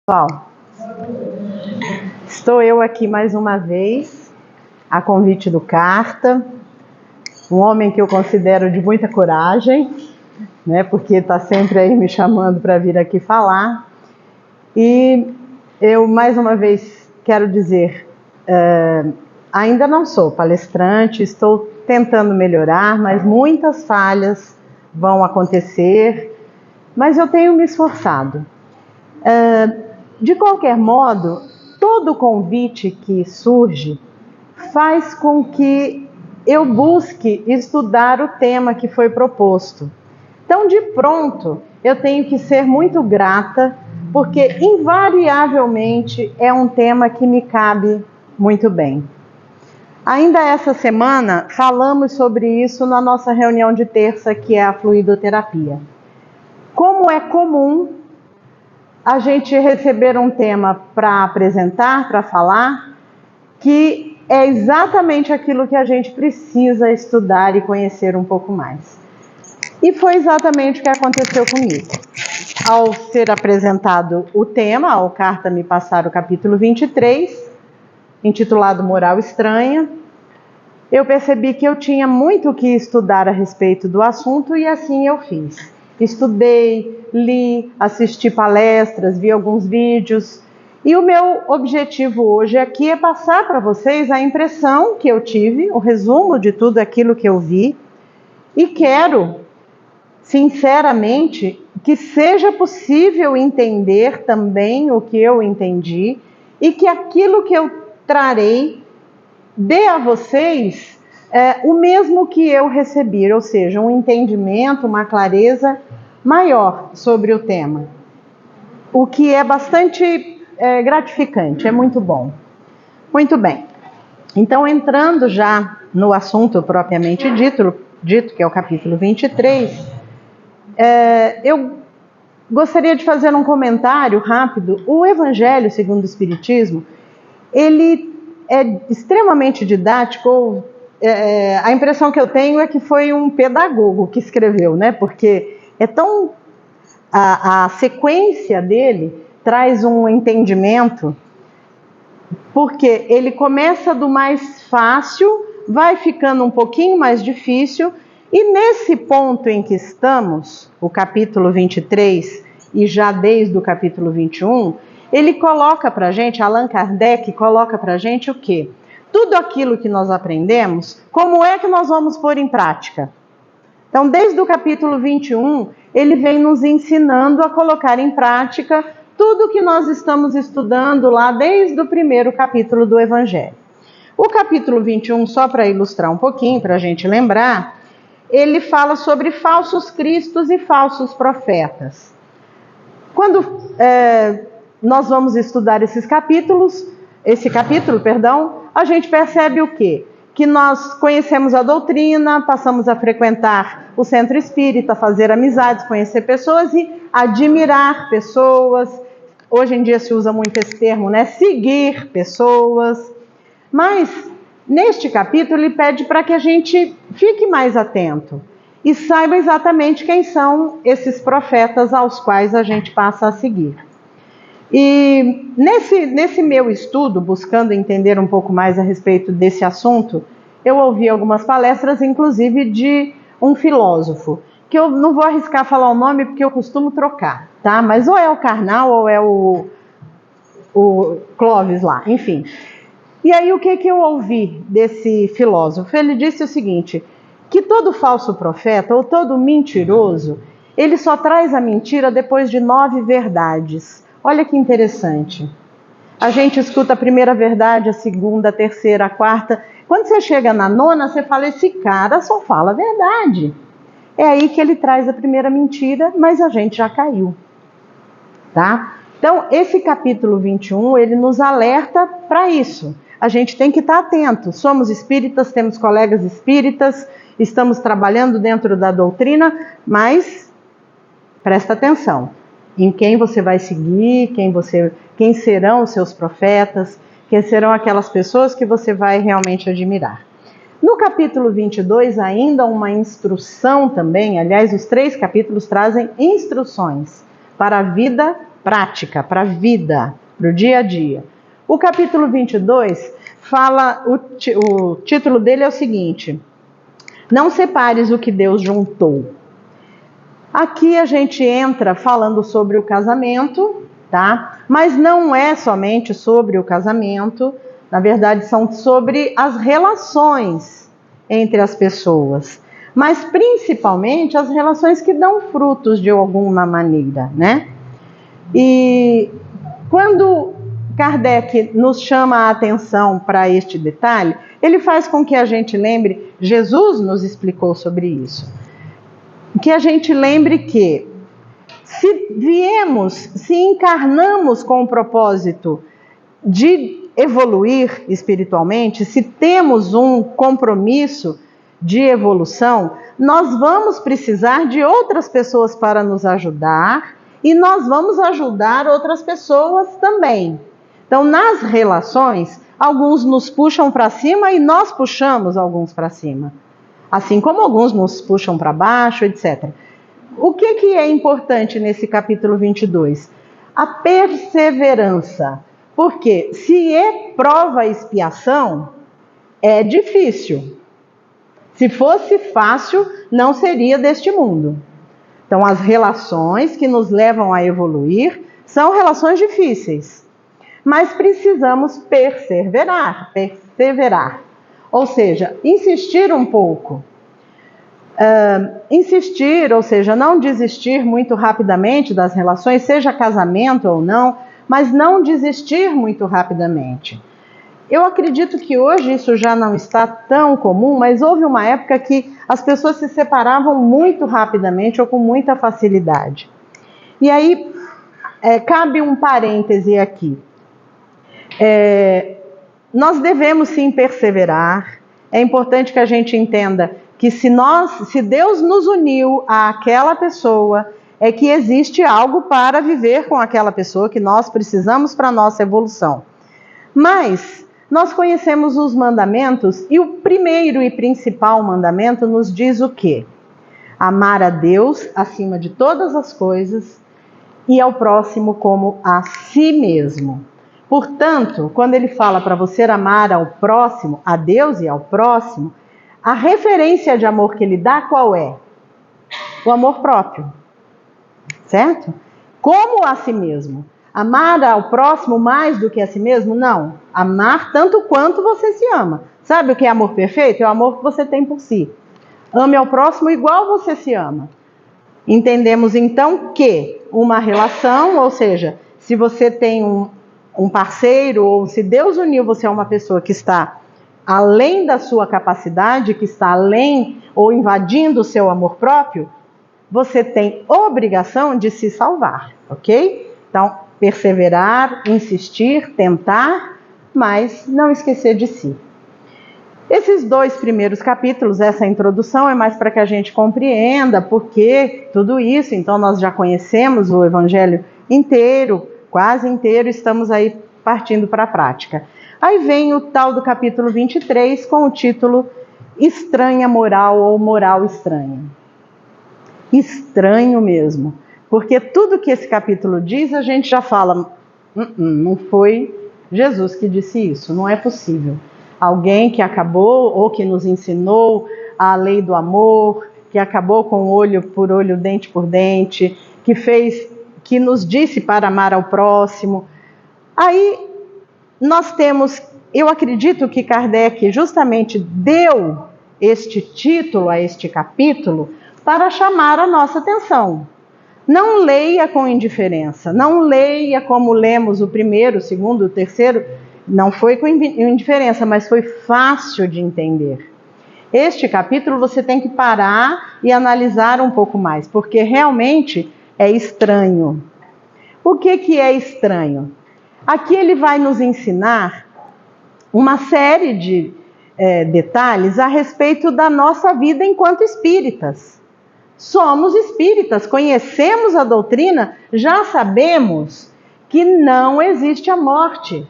Pessoal, estou eu aqui mais uma vez, a convite do Carta, um homem que eu considero de muita coragem, né, porque está sempre aí me chamando para vir aqui falar. E eu mais uma vez quero dizer, ainda não sou palestrante, estou tentando melhorar, mas muitas falhas vão acontecer, mas eu tenho me esforçado. De qualquer modo, todo convite que surge faz com que eu busque estudar o tema que foi proposto. Então, de pronto, eu tenho que ser muito grata, porque invariavelmente é um tema que me cabe muito bem. Ainda essa semana, falamos sobre isso na nossa reunião de terça, que é a fluidoterapia. Como é comum a gente receber um tema para apresentar, para falar, que é exatamente aquilo que a gente precisa estudar e conhecer um pouco mais. E foi exatamente o que aconteceu comigo. Ao ser apresentado o tema, ao Carta me passar o capítulo 23, intitulado Moral Estranha, eu percebi que eu tinha muito o que estudar a respeito do assunto e assim eu fiz. Estudei, li, assisti palestras, vi alguns vídeos. E o meu objetivo hoje aqui é passar para vocês a impressão que eu tive, o resumo de tudo aquilo que eu vi. E quero, sinceramente, que seja possível entender também o que eu entendi e que aquilo que eu trarei dê a vocês o mesmo que eu recebi, ou seja, um entendimento, uma clareza maior sobre o tema. O que é bastante gratificante, é muito bom. Muito bem. Então, entrando já no assunto propriamente dito, que é o capítulo 23, eu gostaria de fazer um comentário rápido. O Evangelho segundo o Espiritismo, ele é extremamente didático. A impressão que eu tenho é que foi um pedagogo que escreveu, né? Porque é tão... A sequência dele traz um entendimento, porque ele começa do mais fácil, vai ficando um pouquinho mais difícil, e nesse ponto em que estamos, o capítulo 23, e já desde o capítulo 21, ele coloca para a gente, Allan Kardec coloca para a gente o quê? Tudo aquilo que nós aprendemos, como é que nós vamos pôr em prática? Então, desde o capítulo 21, ele vem nos ensinando a colocar em prática tudo que nós estamos estudando lá desde o primeiro capítulo do Evangelho. O capítulo 21, só para ilustrar um pouquinho, para a gente lembrar, ele fala sobre falsos cristos e falsos profetas. Quando nós vamos estudar esse capítulo, a gente percebe o quê? Que nós conhecemos a doutrina, passamos a frequentar o centro espírita, fazer amizades, conhecer pessoas e admirar pessoas. Hoje em dia se usa muito esse termo, né? Seguir pessoas. Mas, neste capítulo, ele pede para que a gente fique mais atento e saiba exatamente quem são esses profetas aos quais a gente passa a seguir. E nesse meu estudo, buscando entender um pouco mais a respeito desse assunto, eu ouvi algumas palestras, inclusive de um filósofo, que eu não vou arriscar falar o nome porque eu costumo trocar, tá? Mas ou é o Karnal ou é o Clovis lá, enfim. E aí o que eu ouvi desse filósofo? Ele disse o seguinte, que todo falso profeta ou todo mentiroso, ele só traz a mentira depois de 9 verdades. Olha que interessante. A gente escuta a primeira verdade, a segunda, a terceira, a quarta. Quando você chega na 9ª, você fala, esse cara só fala a verdade. É aí que ele traz a primeira mentira, mas a gente já caiu. Tá? Então, esse capítulo 21, ele nos alerta para isso. A gente tem que estar atento. Somos espíritas, temos colegas espíritas, estamos trabalhando dentro da doutrina, mas presta atenção em quem você vai seguir, quem serão os seus profetas, quem serão aquelas pessoas que você vai realmente admirar. No capítulo 22, ainda uma instrução também, aliás, os 3 capítulos trazem instruções para a vida prática, para a vida, para o dia a dia. O capítulo 22 fala, o título dele é o seguinte: não separes o que Deus juntou. Aqui a gente entra falando sobre o casamento, tá? Mas não é somente sobre o casamento, na verdade são sobre as relações entre as pessoas, mas principalmente as relações que dão frutos de alguma maneira, né? E quando Kardec nos chama a atenção para este detalhe, ele faz com que a gente lembre, Jesus nos explicou sobre isso, que a gente lembre que se encarnamos com o propósito de evoluir espiritualmente, se temos um compromisso de evolução, nós vamos precisar de outras pessoas para nos ajudar e nós vamos ajudar outras pessoas também. Então, nas relações, alguns nos puxam para cima e nós puxamos alguns para cima. Assim como alguns nos puxam para baixo, etc. O que é importante nesse capítulo 22? A perseverança. Porque se é prova e expiação, é difícil. Se fosse fácil, não seria deste mundo. Então, as relações que nos levam a evoluir são relações difíceis. Mas precisamos perseverar. Ou seja, insistir um pouco. Insistir, ou seja, não desistir muito rapidamente das relações, seja casamento ou não, mas não desistir muito rapidamente. Eu acredito que hoje isso já não está tão comum, mas houve uma época que as pessoas se separavam muito rapidamente ou com muita facilidade. E aí, cabe um parêntese aqui. Nós devemos sim perseverar. É importante que a gente entenda que se Deus nos uniu àquela pessoa, é que existe algo para viver com aquela pessoa que nós precisamos para a nossa evolução. Mas nós conhecemos os mandamentos e o primeiro e principal mandamento nos diz o quê? Amar a Deus acima de todas as coisas e ao próximo como a si mesmo. Portanto, quando ele fala para você amar ao próximo, a Deus e ao próximo, a referência de amor que ele dá qual é? O amor próprio, certo? Como a si mesmo. Amar ao próximo mais do que a si mesmo? Não. Amar tanto quanto você se ama. Sabe o que é amor perfeito? É o amor que você tem por si. Ame ao próximo igual você se ama. Entendemos então que uma relação, ou seja, se você tem um parceiro, ou se Deus uniu você a uma pessoa que está além da sua capacidade, que está além ou invadindo o seu amor próprio, você tem obrigação de se salvar, ok? Então, perseverar, insistir, tentar, mas não esquecer de si. Esses 2 primeiros capítulos, essa introdução é mais para que a gente compreenda por que tudo isso. Então, nós já conhecemos o Evangelho inteiro, quase inteiro, estamos aí partindo para a prática. Aí vem o tal do capítulo 23 com o título Estranha Moral ou Moral Estranha. Estranho mesmo, porque tudo que esse capítulo diz a gente já fala, não foi Jesus que disse isso, não é possível. Alguém que acabou ou que nos ensinou a lei do amor, que acabou com olho por olho, dente por dente, que nos disse para amar ao próximo. Aí nós temos, eu acredito que Kardec justamente deu este título a este capítulo para chamar a nossa atenção. Não leia com indiferença, não leia como lemos o primeiro, o segundo, o terceiro, não foi com indiferença, mas foi fácil de entender. Este capítulo você tem que parar e analisar um pouco mais, porque realmente é estranho. O que é estranho? Aqui ele vai nos ensinar uma série de detalhes a respeito da nossa vida enquanto espíritas. Somos espíritas, conhecemos a doutrina, já sabemos que não existe a morte,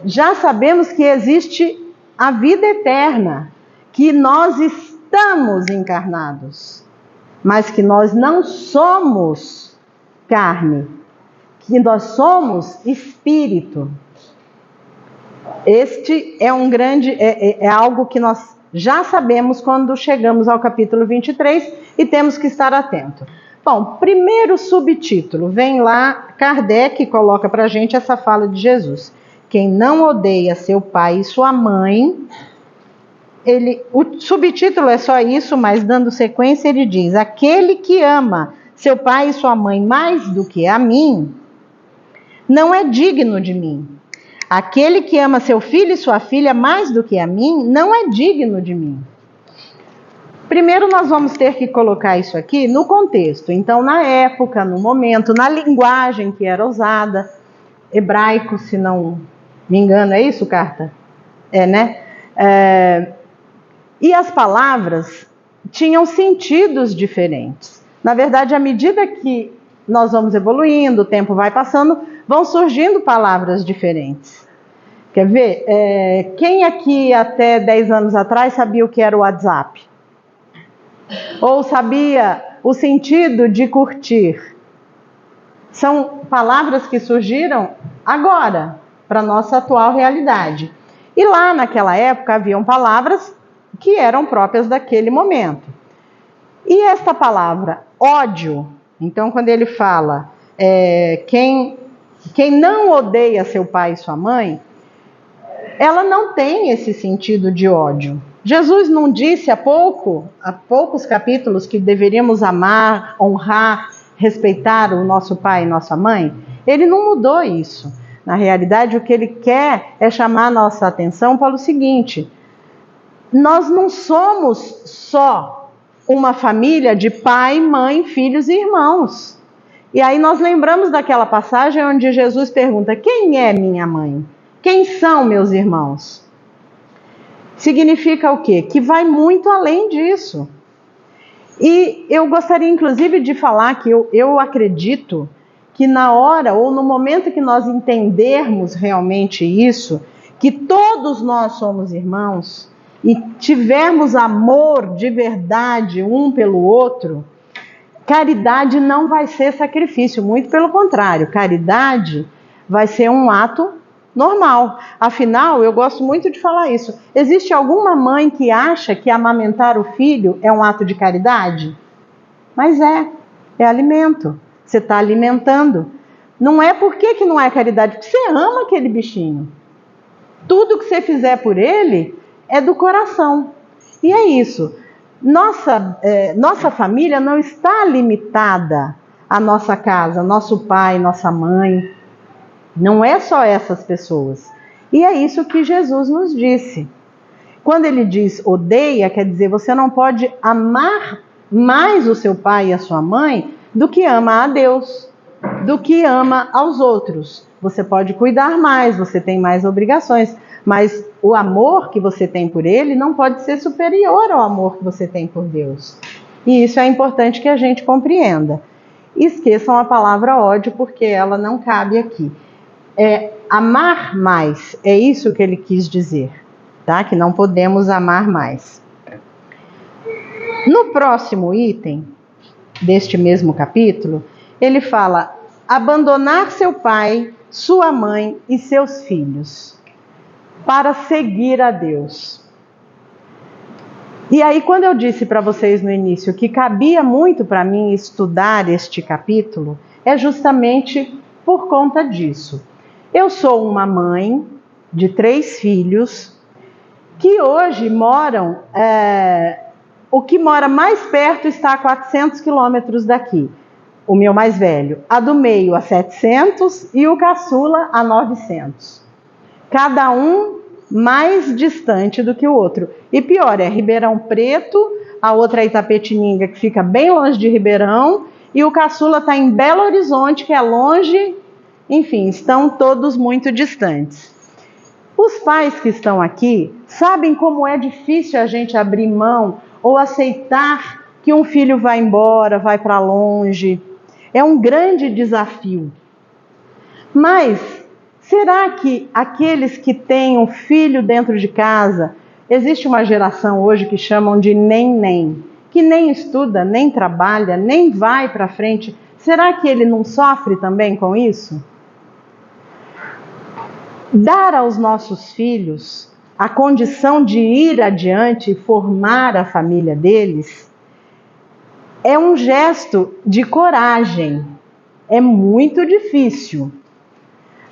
já sabemos que existe a vida eterna, que nós estamos encarnados, mas que nós não somos carne, que nós somos espírito. Este é um grande, é algo que nós já sabemos quando chegamos ao capítulo 23 e temos que estar atento. Bom, primeiro subtítulo, vem lá, Kardec coloca para a gente essa fala de Jesus. Quem não odeia seu pai e sua mãe, o subtítulo é só isso, mas dando sequência ele diz, aquele que ama seu pai e sua mãe mais do que a mim, não é digno de mim. Aquele que ama seu filho e sua filha mais do que a mim, não é digno de mim. Primeiro nós vamos ter que colocar isso aqui no contexto. Então, na época, no momento, na linguagem que era usada, hebraico, se não me engano, é isso, Carta? Né? E as palavras tinham sentidos diferentes. Na verdade, à medida que nós vamos evoluindo, o tempo vai passando, vão surgindo palavras diferentes. Quer ver? Quem aqui até 10 anos atrás sabia o que era o WhatsApp? Ou sabia o sentido de curtir? São palavras que surgiram agora, para a nossa atual realidade. E lá naquela época haviam palavras que eram próprias daquele momento. E esta palavra, ódio, então quando ele fala quem não odeia seu pai e sua mãe, ela não tem esse sentido de ódio. Jesus não disse há poucos capítulos que deveríamos amar, honrar, respeitar o nosso pai e nossa mãe? Ele não mudou isso. Na realidade, o que ele quer é chamar a nossa atenção para o seguinte: nós não somos só uma família de pai, mãe, filhos e irmãos. E aí nós lembramos daquela passagem onde Jesus pergunta: quem é minha mãe? Quem são meus irmãos? Significa o quê? Que vai muito além disso. E eu gostaria inclusive de falar que eu acredito que na hora ou no momento que nós entendermos realmente isso, que todos nós somos irmãos e tivermos amor de verdade um pelo outro, caridade não vai ser sacrifício, muito pelo contrário, caridade vai ser um ato normal. Afinal, eu gosto muito de falar isso. Existe alguma mãe que acha que amamentar o filho é um ato de caridade? Mas é alimento. Você está alimentando. Não é por que não é caridade, porque você ama aquele bichinho. Tudo que você fizer por ele é do coração. E é isso. Nossa família não está limitada à nossa casa, nosso pai, nossa mãe. Não é só essas pessoas. E é isso que Jesus nos disse. Quando ele diz odeia, quer dizer, você não pode amar mais o seu pai e a sua mãe do que ama a Deus, do que ama aos outros. Você pode cuidar mais, você tem mais obrigações, mas o amor que você tem por ele não pode ser superior ao amor que você tem por Deus. E isso é importante que a gente compreenda. Esqueçam a palavra ódio, porque ela não cabe aqui. Amar mais, é isso que ele quis dizer, tá? Que não podemos amar mais. No próximo item deste mesmo capítulo, ele fala: abandonar seu pai, sua mãe e seus filhos para seguir a Deus. E aí, quando eu disse para vocês no início que cabia muito para mim estudar este capítulo, é justamente por conta disso. Eu sou uma mãe de 3 filhos que hoje moram, o que mora mais perto está a 400 quilômetros daqui, o meu mais velho, a do meio a 700 e o caçula a 900. Cada um mais distante do que o outro. E pior, é Ribeirão Preto, a outra é Itapetininga, que fica bem longe de Ribeirão, e o caçula está em Belo Horizonte, que é longe. Enfim, estão todos muito distantes. Os pais que estão aqui sabem como é difícil a gente abrir mão ou aceitar que um filho vai embora, vai para longe. É um grande desafio. Mas será que aqueles que têm um filho dentro de casa, existe uma geração hoje que chamam de nem, que nem estuda, nem trabalha, nem vai para frente, será que ele não sofre também com isso? Dar aos nossos filhos a condição de ir adiante e formar a família deles é um gesto de coragem. É muito difícil,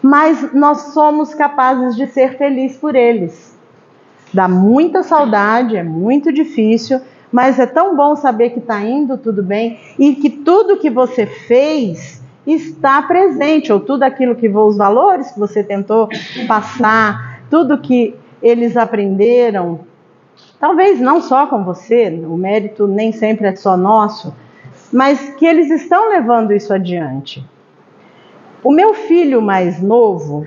mas nós somos capazes de ser felizes por eles. Dá muita saudade, é muito difícil, mas é tão bom saber que está indo tudo bem e que tudo que você fez está presente, ou tudo aquilo que os valores que você tentou passar, tudo que eles aprenderam, talvez não só com você, o mérito nem sempre é só nosso, mas que eles estão levando isso adiante. O meu filho mais novo,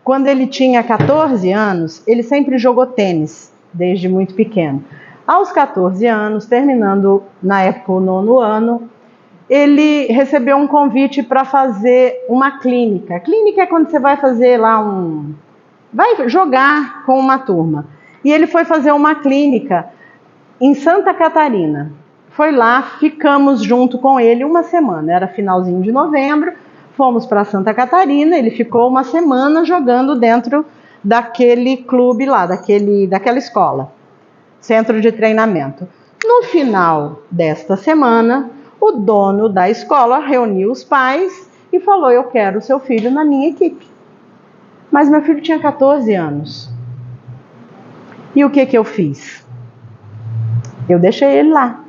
quando ele tinha 14 anos, ele sempre jogou tênis, desde muito pequeno. Aos 14 anos, terminando na época o 9º ano, ele recebeu um convite para fazer uma clínica. A clínica é quando você vai fazer lá vai jogar com uma turma. E ele foi fazer uma clínica em Santa Catarina. Foi lá, ficamos junto com ele uma semana, era finalzinho de novembro, fomos para Santa Catarina, ele ficou uma semana jogando dentro daquele clube lá, daquela escola, centro de treinamento. No final desta semana, o dono da escola reuniu os pais e falou: eu quero o seu filho na minha equipe. Mas meu filho tinha 14 anos. E o que eu fiz? Eu deixei ele lá.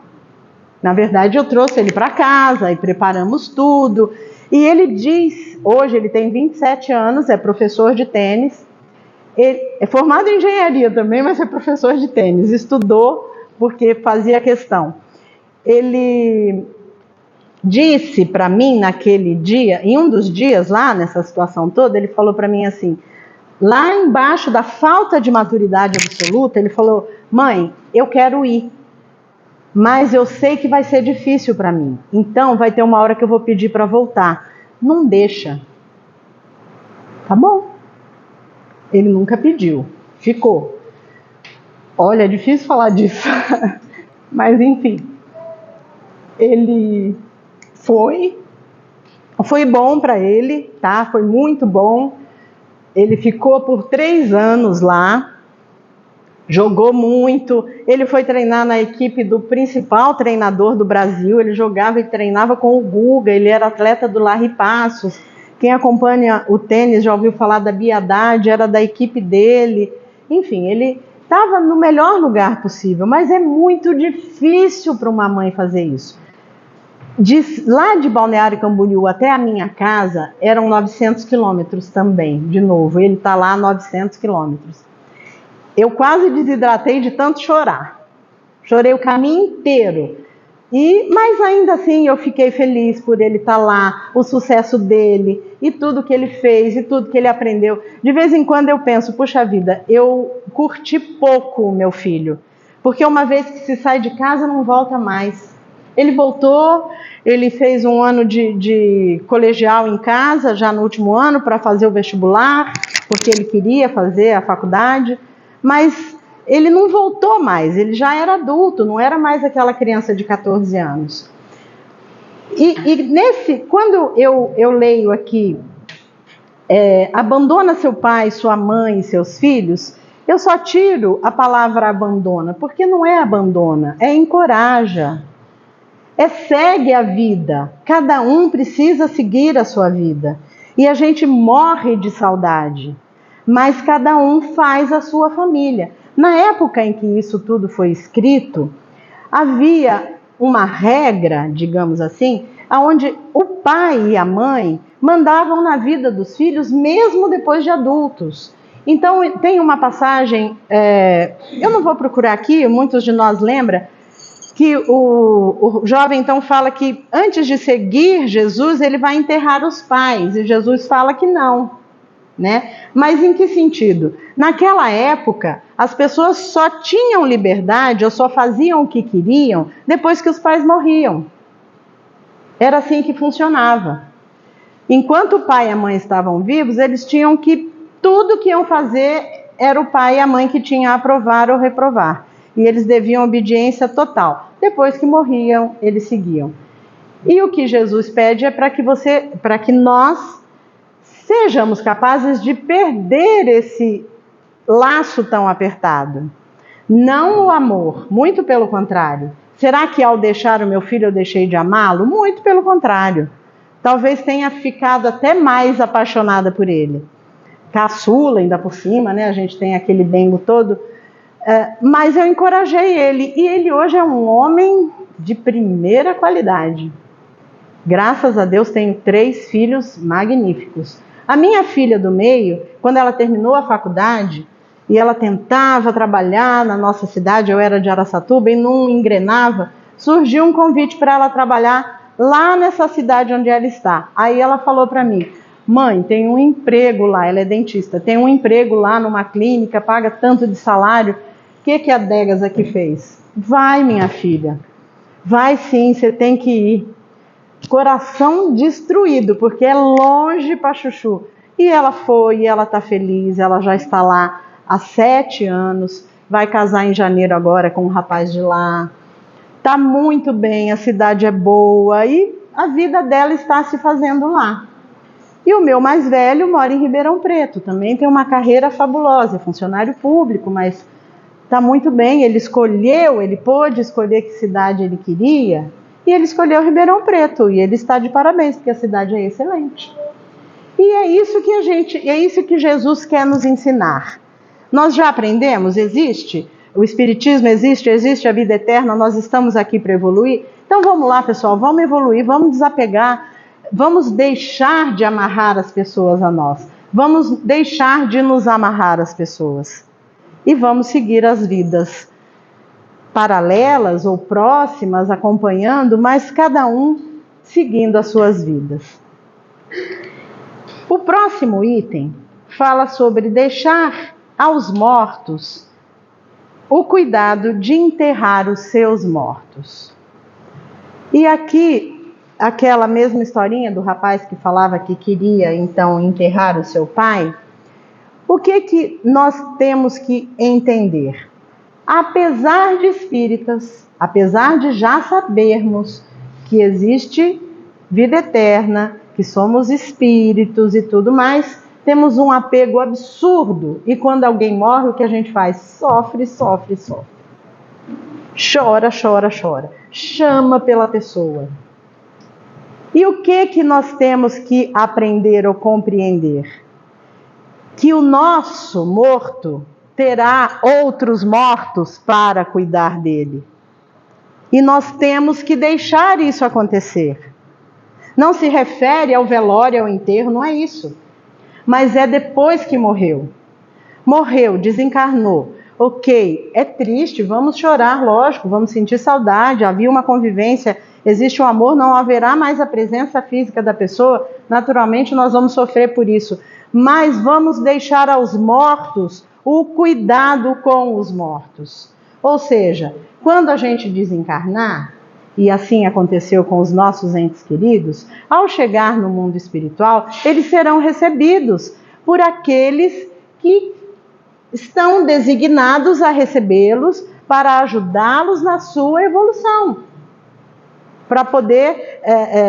Na verdade, eu trouxe ele para casa e preparamos tudo. E ele diz, hoje ele tem 27 anos, é professor de tênis. Ele é formado em engenharia também, mas é professor de tênis. Estudou porque fazia questão. Ele disse para mim naquele dia, em um dos dias lá, nessa situação toda, ele falou para mim assim, lá embaixo da falta de maturidade absoluta, ele falou: mãe, eu quero ir, mas eu sei que vai ser difícil para mim, então vai ter uma hora que eu vou pedir para voltar, não deixa. Tá bom. Ele nunca pediu, ficou. Olha, é difícil falar disso, mas enfim, ele foi bom para ele, tá? Foi muito bom. Ele ficou por 3 anos lá, jogou muito. Ele foi treinar na equipe do principal treinador do Brasil. Ele jogava e treinava com o Guga. Ele era atleta do Larry Passos. Quem acompanha o tênis já ouviu falar da Bia Haddad, era da equipe dele. Enfim, ele estava no melhor lugar possível, mas é muito difícil para uma mãe fazer isso. Lá de Balneário Camboriú até a minha casa eram 900 quilômetros também, de novo, ele está lá a 900 quilômetros. Eu quase desidratei de tanto chorar, chorei o caminho inteiro, mas ainda assim eu fiquei feliz por ele estar lá, o sucesso dele, e tudo que ele fez, e tudo que ele aprendeu. De vez em quando eu penso, puxa vida, eu curti pouco o meu filho, porque uma vez que se sai de casa não volta mais. Ele voltou, ele fez um ano de colegial em casa, já no último ano, para fazer o vestibular, porque ele queria fazer a faculdade, mas ele não voltou mais, ele já era adulto, não era mais aquela criança de 14 anos. Quando eu leio aqui, abandona seu pai, sua mãe e seus filhos, eu só tiro a palavra abandona, porque não é abandona, é encoraja. Segue a vida, cada um precisa seguir a sua vida, e a gente morre de saudade, mas cada um faz a sua família. Na época em que isso tudo foi escrito, havia uma regra, digamos assim, onde o pai e a mãe mandavam na vida dos filhos mesmo depois de adultos. Então tem uma passagem, eu não vou procurar aqui, muitos de nós lembram, que o jovem então fala que antes de seguir Jesus, ele vai enterrar os pais, e Jesus fala que não, né? Mas em que sentido? Naquela época, as pessoas só tinham liberdade ou só faziam o que queriam depois que os pais morriam. Era assim que funcionava. Enquanto o pai e a mãe estavam vivos, eles tinham que, tudo que iam fazer era o pai e a mãe que tinham a aprovar ou reprovar. E eles deviam obediência total. Depois que morriam, eles seguiam. E o que Jesus pede é para que nós sejamos capazes de perder esse laço tão apertado. Não o amor, muito pelo contrário. Será que ao deixar o meu filho eu deixei de amá-lo? Muito pelo contrário. Talvez tenha ficado até mais apaixonada por ele. Caçula, ainda por cima, né? A gente tem aquele dengo todo. Mas eu encorajei ele. E ele hoje é um homem de primeira qualidade. Graças a Deus tenho 3 filhos magníficos. A minha filha do meio, quando ela terminou a faculdade, e ela tentava trabalhar na nossa cidade, eu era de Araçatuba e não engrenava, surgiu um convite para ela trabalhar lá nessa cidade onde ela está. Aí ela falou para mim: mãe, tem um emprego lá, ela é dentista, tem um emprego lá numa clínica, paga tanto de salário. O que a Degas aqui fez? Vai, minha filha, vai sim, você tem que ir. Coração destruído, porque é longe para chuchu. E ela foi, e ela está feliz, ela já está lá há 7 anos, vai casar em janeiro agora com um rapaz de lá. Está muito bem, a cidade é boa e a vida dela está se fazendo lá. E o meu mais velho mora em Ribeirão Preto, também tem uma carreira fabulosa, é funcionário público, mas está muito bem, ele pôde escolher que cidade ele queria, e ele escolheu Ribeirão Preto, e ele está de parabéns, porque a cidade é excelente. E é isso que Jesus quer nos ensinar. Nós já aprendemos, existe, o Espiritismo existe a vida eterna, nós estamos aqui para evoluir. Então vamos lá, pessoal, vamos evoluir, vamos desapegar, vamos deixar de amarrar as pessoas a nós, vamos deixar de nos amarrar às pessoas e vamos seguir as vidas paralelas ou próximas, acompanhando, mas cada um seguindo as suas vidas. O próximo item fala sobre deixar aos mortos o cuidado de enterrar os seus mortos. E aqui, aquela mesma historinha do rapaz que falava que queria então enterrar o seu pai, o que nós temos que entender? Apesar de espíritas, apesar de já sabermos que existe vida eterna, que somos espíritos e tudo mais, temos um apego absurdo. E quando alguém morre, o que a gente faz? Sofre, sofre, sofre. Chora, chora, chora. Chama pela pessoa. E o que nós temos que aprender ou compreender? Que o nosso morto terá outros mortos para cuidar dele. E nós temos que deixar isso acontecer. Não se refere ao velório, ao enterro, não é isso. Mas é depois que morreu. Morreu, desencarnou. Ok, é triste, vamos chorar, lógico, vamos sentir saudade, havia uma convivência, existe um amor, não haverá mais a presença física da pessoa, naturalmente nós vamos sofrer por isso. Mas vamos deixar aos mortos o cuidado com os mortos. Ou seja, quando a gente desencarnar, e assim aconteceu com os nossos entes queridos, ao chegar no mundo espiritual, eles serão recebidos por aqueles que estão designados a recebê-los para ajudá-los na sua evolução, para poder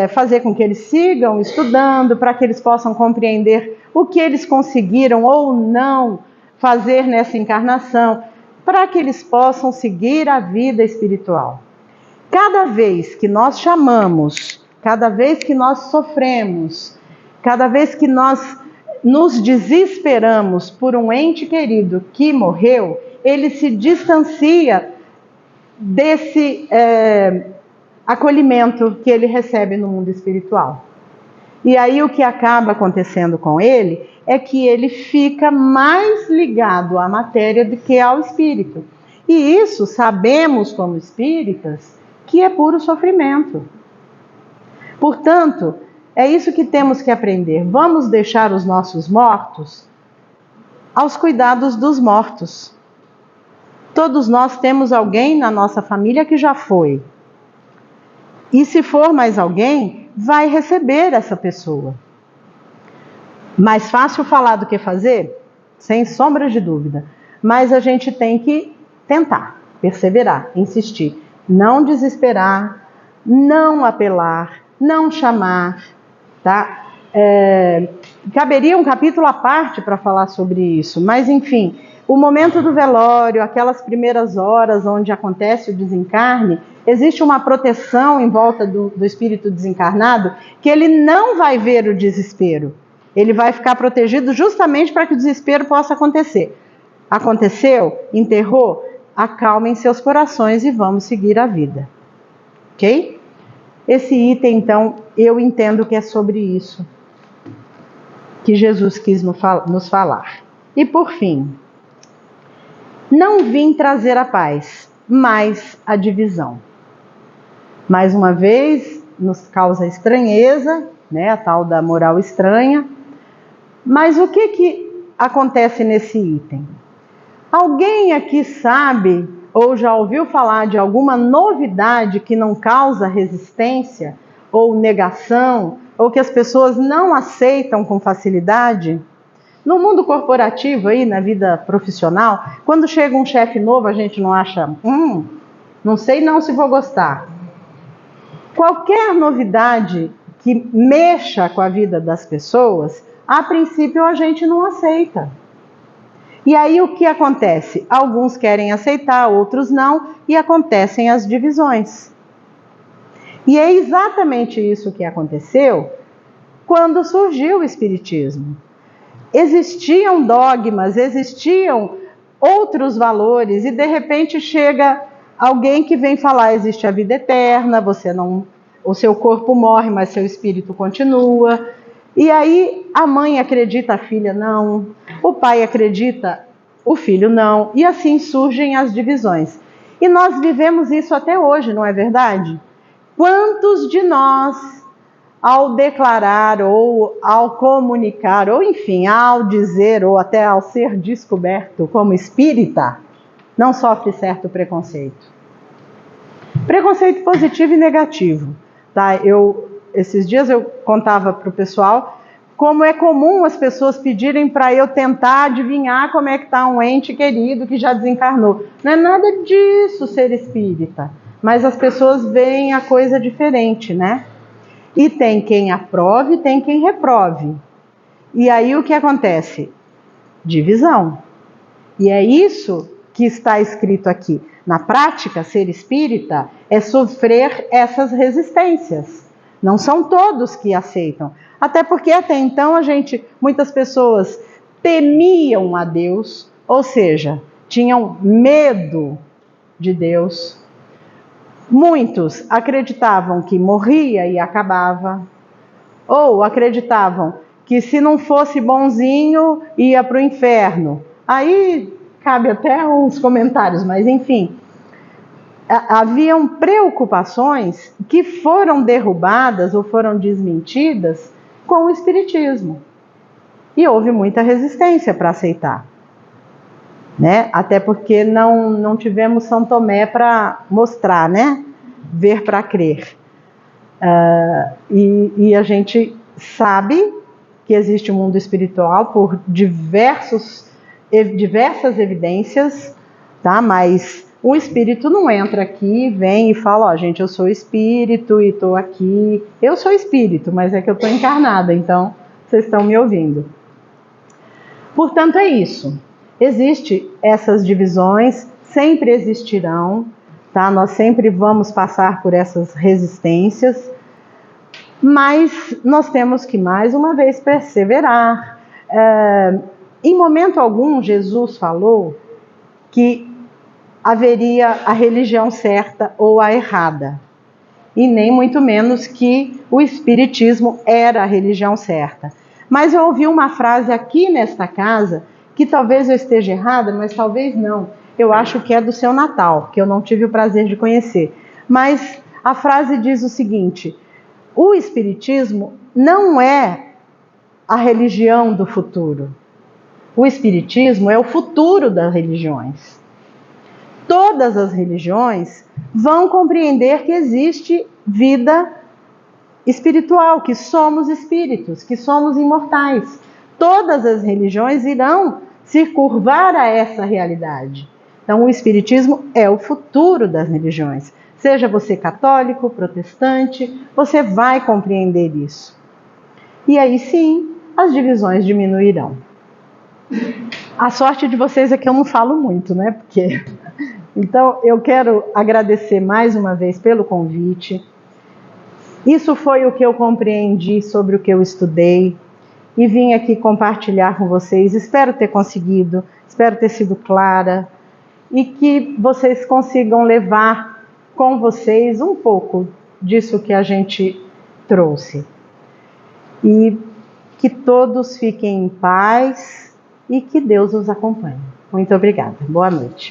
fazer com que eles sigam estudando, para que eles possam compreender o que eles conseguiram ou não fazer nessa encarnação, para que eles possam seguir a vida espiritual. Cada vez que nós chamamos, cada vez que nós sofremos, cada vez que nós nos desesperamos por um ente querido que morreu, ele se distancia desse acolhimento que ele recebe no mundo espiritual. E aí o que acaba acontecendo com ele é que ele fica mais ligado à matéria do que ao espírito. E isso sabemos como espíritas que é puro sofrimento. Portanto, é isso que temos que aprender. Vamos deixar os nossos mortos aos cuidados dos mortos. Todos nós temos alguém na nossa família que já foi. E se for mais alguém, vai receber essa pessoa. Mais fácil falar do que fazer? Sem sombra de dúvida. Mas a gente tem que tentar, perseverar, insistir. Não desesperar, não apelar, não chamar, tá? Caberia um capítulo à parte para falar sobre isso, mas enfim, o momento do velório, aquelas primeiras horas onde acontece o desencarne, existe uma proteção em volta do espírito desencarnado, que ele não vai ver o desespero. Ele vai ficar protegido justamente para que o desespero possa acontecer. Aconteceu? Enterrou? Acalmem seus corações e vamos seguir a vida. Ok? Esse item, então, eu entendo que é sobre isso que Jesus quis nos falar. E por fim, não vim trazer a paz, mas a divisão. Mais uma vez, nos causa estranheza, né, a tal da moral estranha. Mas o que acontece nesse item? Alguém aqui sabe ou já ouviu falar de alguma novidade que não causa resistência ou negação, ou que as pessoas não aceitam com facilidade? No mundo corporativo, aí, na vida profissional, quando chega um chefe novo, a gente não acha, não sei não se vou gostar. Qualquer novidade que mexa com a vida das pessoas, a princípio a gente não aceita. E aí o que acontece? Alguns querem aceitar, outros não, e acontecem as divisões. E é exatamente isso que aconteceu quando surgiu o Espiritismo. Existiam dogmas, existiam outros valores, e de repente chega alguém que vem falar: existe a vida eterna, o seu corpo morre, mas seu espírito continua. E aí a mãe acredita, a filha não, o pai acredita, o filho não, e assim surgem as divisões. E nós vivemos isso até hoje, não é verdade? Quantos de nós, ao declarar ou ao comunicar, ou enfim, ao dizer ou até ao ser descoberto como espírita, não sofre certo preconceito? Preconceito positivo e negativo, tá? Esses dias eu contava para o pessoal como é comum as pessoas pedirem para eu tentar adivinhar como é que está um ente querido que já desencarnou. Não é nada disso ser espírita, mas as pessoas veem a coisa diferente, né? E tem quem aprove, tem quem reprove. E aí o que acontece? Divisão. E é isso que está escrito aqui. Na prática, ser espírita é sofrer essas resistências. Não são todos que aceitam. Até porque até então muitas pessoas temiam a Deus, ou seja, tinham medo de Deus. Muitos acreditavam que morria e acabava, ou acreditavam que se não fosse bonzinho ia para o inferno. Aí cabe até uns comentários, mas enfim, haviam preocupações que foram derrubadas ou foram desmentidas com o Espiritismo. E houve muita resistência para aceitar, né? Até porque não tivemos São Tomé para mostrar, né? Ver para crer. E a gente sabe que existe um mundo espiritual por diversas evidências, tá? Mas o espírito não entra aqui, vem e fala: ó, gente, eu sou espírito e estou aqui. Eu sou espírito, mas é que eu estou encarnada, então vocês estão me ouvindo. Portanto, é isso. Existem essas divisões, sempre existirão, tá? Nós sempre vamos passar por essas resistências, mas nós temos que, mais uma vez, perseverar. Em momento algum, Jesus falou que haveria a religião certa ou a errada, e nem muito menos que o Espiritismo era a religião certa. Mas eu ouvi uma frase aqui nesta casa, que talvez eu esteja errada, mas talvez não. Eu acho que é do Seu Natal, que eu não tive o prazer de conhecer. Mas a frase diz o seguinte: o Espiritismo não é a religião do futuro. O Espiritismo é o futuro das religiões. Todas as religiões vão compreender que existe vida espiritual, que somos espíritos, que somos imortais. Todas as religiões irão se curvar a essa realidade. Então, o Espiritismo é o futuro das religiões. Seja você católico, protestante, você vai compreender isso. E aí sim, as divisões diminuirão. A sorte de vocês é que eu não falo muito, né? Porque... Então, eu quero agradecer mais uma vez pelo convite. Isso foi o que eu compreendi sobre o que eu estudei e vim aqui compartilhar com vocês. Espero ter conseguido, espero ter sido clara e que vocês consigam levar com vocês um pouco disso que a gente trouxe. E que todos fiquem em paz e que Deus os acompanhe. Muito obrigada. Boa noite.